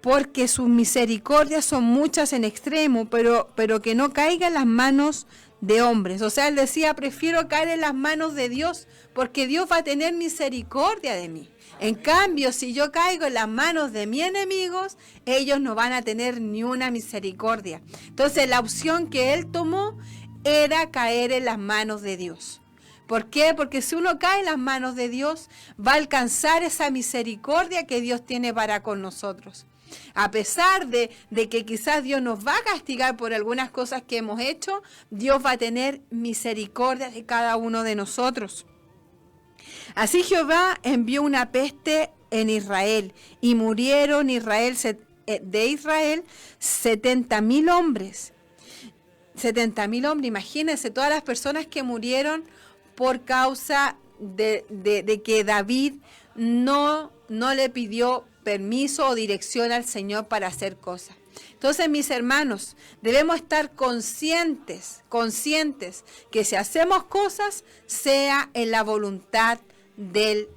porque sus misericordias son muchas en extremo, pero que no caiga en las manos de hombres. O sea, él decía, prefiero caer en las manos de Dios, porque Dios va a tener misericordia de mí. En cambio, si yo caigo en las manos de mis enemigos, ellos no van a tener ni una misericordia. Entonces, la opción que él tomó era caer en las manos de Dios. ¿Por qué? Porque si uno cae en las manos de Dios, va a alcanzar esa misericordia que Dios tiene para con nosotros. A pesar de que quizás Dios nos va a castigar por algunas cosas que hemos hecho, Dios va a tener misericordia de cada uno de nosotros. Así Jehová envió una peste en Israel y murieron de Israel 70,000 hombres. 70,000 hombres, imagínense todas las personas que murieron por causa de que David no le pidió permiso o dirección al Señor para hacer cosas. Entonces, mis hermanos, debemos estar conscientes que si hacemos cosas, sea en la voluntad del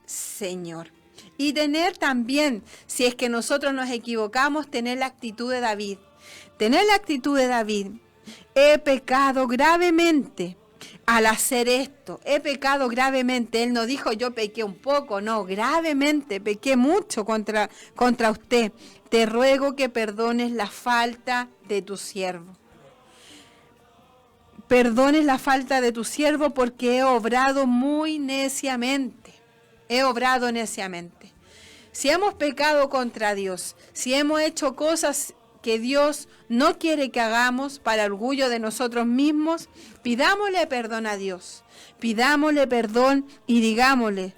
Señor. Y tener también, si es que nosotros nos equivocamos, tener la actitud de David. Tener la actitud de David. He pecado gravemente al hacer esto, he pecado gravemente. Él no dijo yo pequé un poco, no, gravemente, pequé mucho contra usted. Te ruego que perdones la falta de tu siervo. Perdones la falta de tu siervo porque he obrado muy neciamente. He obrado neciamente. Si hemos pecado contra Dios, si hemos hecho cosas que Dios no quiere que hagamos para orgullo de nosotros mismos, pidámosle perdón a Dios, pidámosle perdón y digámosle,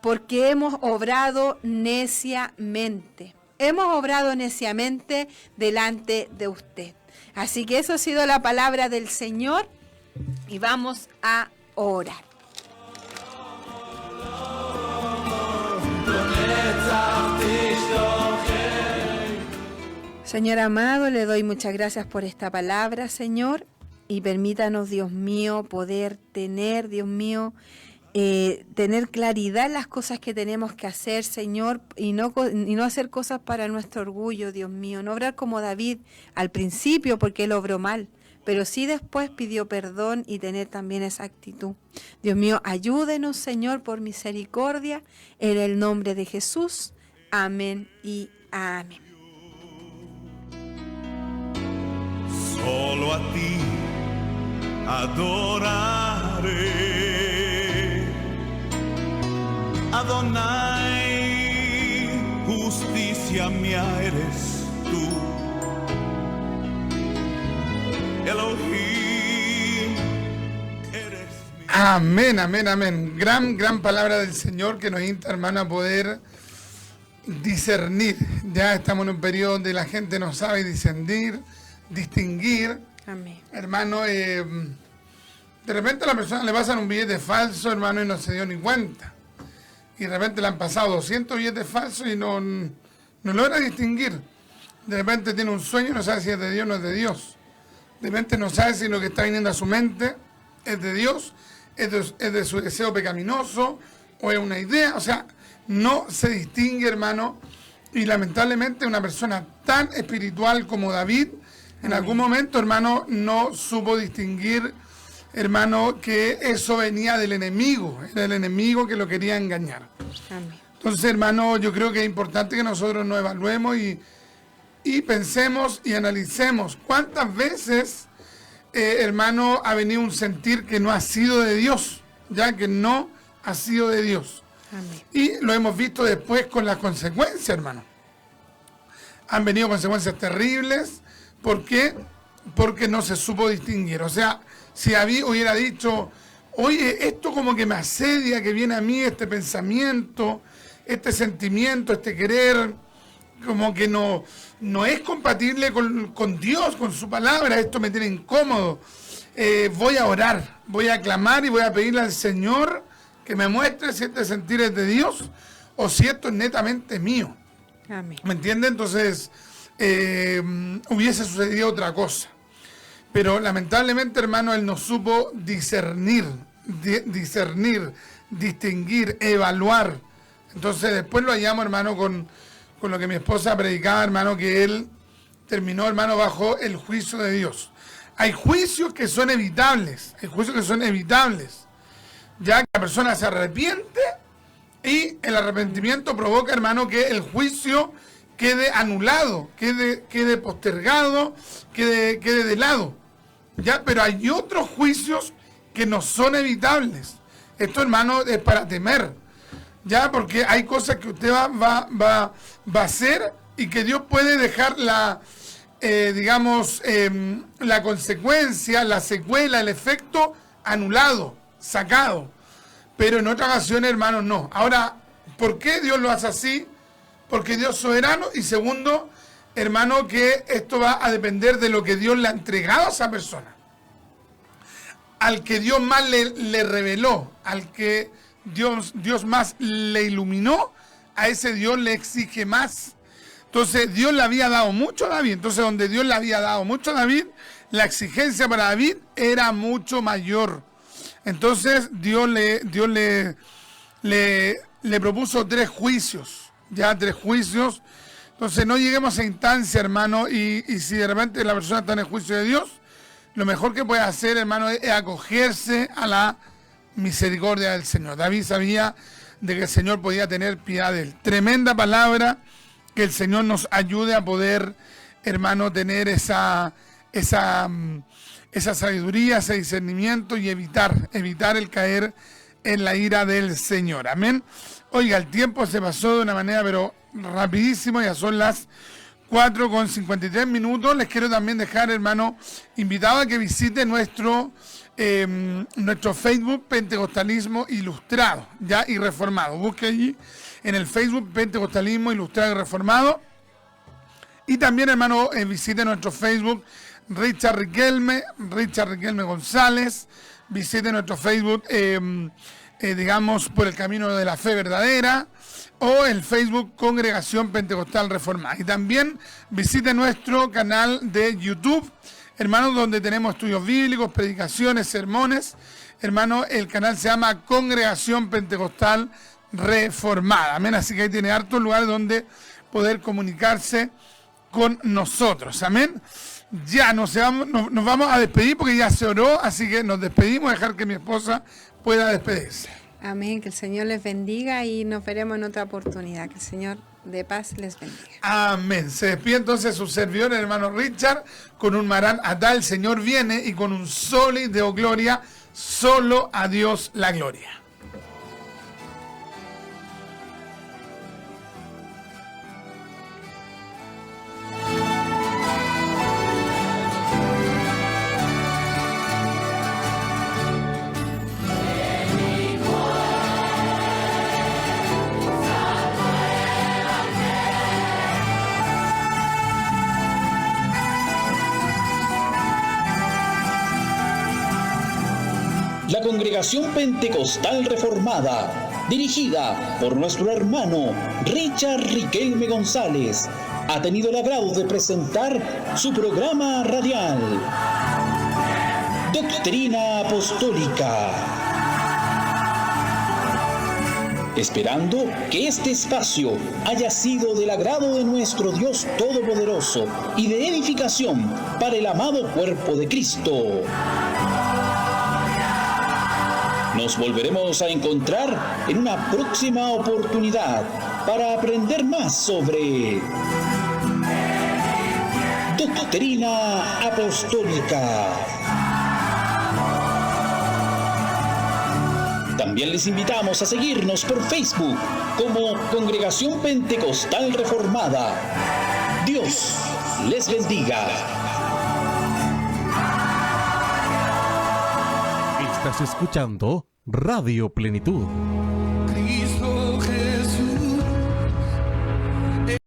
porque hemos obrado neciamente. Hemos obrado neciamente delante de usted. Así que eso ha sido la palabra del Señor y vamos a orar. Señor amado, le doy muchas gracias por esta palabra, Señor, y permítanos, Dios mío, poder tener, Dios mío, tener claridad en las cosas que tenemos que hacer, Señor, y no hacer cosas para nuestro orgullo, Dios mío, no obrar como David al principio porque él obró mal, pero sí después pidió perdón y tener también esa actitud. Dios mío, ayúdenos, Señor, por misericordia, en el nombre de Jesús. Amén y amén. Solo a ti adoraré, Adonai, justicia mía eres tú, Elohim, eres mi... Amén, amén, amén. Gran palabra del Señor que nos insta, hermano, a poder discernir. Ya estamos en un periodo donde la gente no sabe discernir, distinguir. Amén. Hermano, de repente a la persona le pasan un billete falso, hermano, y no se dio ni cuenta. Y de repente le han pasado 200 billetes falsos y no logra distinguir. De repente tiene un sueño y no sabe si es de Dios o no es de Dios. De repente no sabe si lo que está viniendo a su mente es de Dios, es de su deseo pecaminoso o es una idea. O sea, no se distingue, hermano. Y lamentablemente una persona tan espiritual como David, en algún momento, hermano, no supo distinguir, hermano, que eso venía del enemigo. Era el enemigo que lo quería engañar. Amén. Entonces, hermano, yo creo que es importante que nosotros nos evaluemos y pensemos y analicemos cuántas veces, hermano, ha venido un sentir que no ha sido de Dios, ya que no ha sido de Dios. Amén. Y lo hemos visto después con las consecuencias, hermano. Han venido consecuencias terribles. ¿Por qué? Porque no se supo distinguir. O sea, si David hubiera dicho, oye, esto como que me asedia, que viene a mí este pensamiento, este sentimiento, este querer, como que no es compatible con Dios, con su palabra, esto me tiene incómodo. Voy a orar, voy a clamar y voy a pedirle al Señor que me muestre si este sentir es de Dios o si esto es netamente mío. Amén. ¿Me entiende? Entonces, hubiese sucedido otra cosa. Pero lamentablemente, hermano, él no supo discernir, distinguir, evaluar. Entonces después lo hallamos, hermano, con con lo que mi esposa predicaba, hermano, que él terminó, hermano, bajo el juicio de Dios. Hay juicios que son evitables, ya que la persona se arrepiente y el arrepentimiento provoca, hermano, que el juicio quede anulado, quede postergado, quede de lado, ya. Pero hay otros juicios que no son evitables. Esto, hermano, es para temer, ya, porque hay cosas que usted va a hacer y que Dios puede dejar la consecuencia, la secuela, el efecto anulado, sacado. Pero en otras ocasiones, hermano, no. Ahora, ¿por qué Dios lo hace así? Porque Dios es soberano. Y segundo, hermano, que esto va a depender de lo que Dios le ha entregado a esa persona. Al que Dios más le reveló, al que Dios más le iluminó, a ese Dios le exige más. Entonces, Dios le había dado mucho a David. Entonces, donde Dios le había dado mucho a David, la exigencia para David era mucho mayor. Entonces, Dios le propuso 3 juicios. Ya, 3 juicios. Entonces, no lleguemos a instancia, hermano, y si de repente la persona está en el juicio de Dios, lo mejor que puede hacer, hermano, es acogerse a la misericordia del Señor. David sabía de que el Señor podía tener piedad de él. Tremenda palabra. Que el Señor nos ayude a poder, hermano, tener esa sabiduría, ese discernimiento y evitar el caer en la ira del Señor. Amén. Oiga, el tiempo se pasó de una manera, pero rapidísimo. Ya son las 4:53. Les quiero también dejar, hermano, invitado a que visite nuestro Facebook Pentecostalismo Ilustrado, ya, y Reformado. Busque allí en el Facebook Pentecostalismo Ilustrado y Reformado. Y también, hermano, visite nuestro Facebook Richard Riquelme González. Visite nuestro Facebook, por el camino de la fe verdadera, o el Facebook Congregación Pentecostal Reformada. Y también visite nuestro canal de YouTube, hermano, donde tenemos estudios bíblicos, predicaciones, sermones. Hermano, el canal se llama Congregación Pentecostal Reformada. Amén. Así que ahí tiene hartos lugares donde poder comunicarse con nosotros. Amén. Ya nos vamos a despedir porque ya se oró, así que nos despedimos, dejar que mi esposa pueda despedirse. Amén. Que el Señor les bendiga y nos veremos en otra oportunidad. Que el Señor de paz les bendiga. Amén. Se despide entonces su servidor, el hermano Richard, con un Marán Atá, el Señor viene, y con un Soli Deo Gloria, solo a Dios la gloria. La Congregación Pentecostal Reformada, dirigida por nuestro hermano Richard Riquelme González, ha tenido el agrado de presentar su programa radial, Doctrina Apostólica. Esperando que este espacio haya sido del agrado de nuestro Dios Todopoderoso y de edificación para el amado cuerpo de Cristo. Nos volveremos a encontrar en una próxima oportunidad para aprender más sobre Doctrina Apostólica. También les invitamos a seguirnos por Facebook como Congregación Pentecostal Reformada. Dios les bendiga. Estás escuchando Radio Plenitud.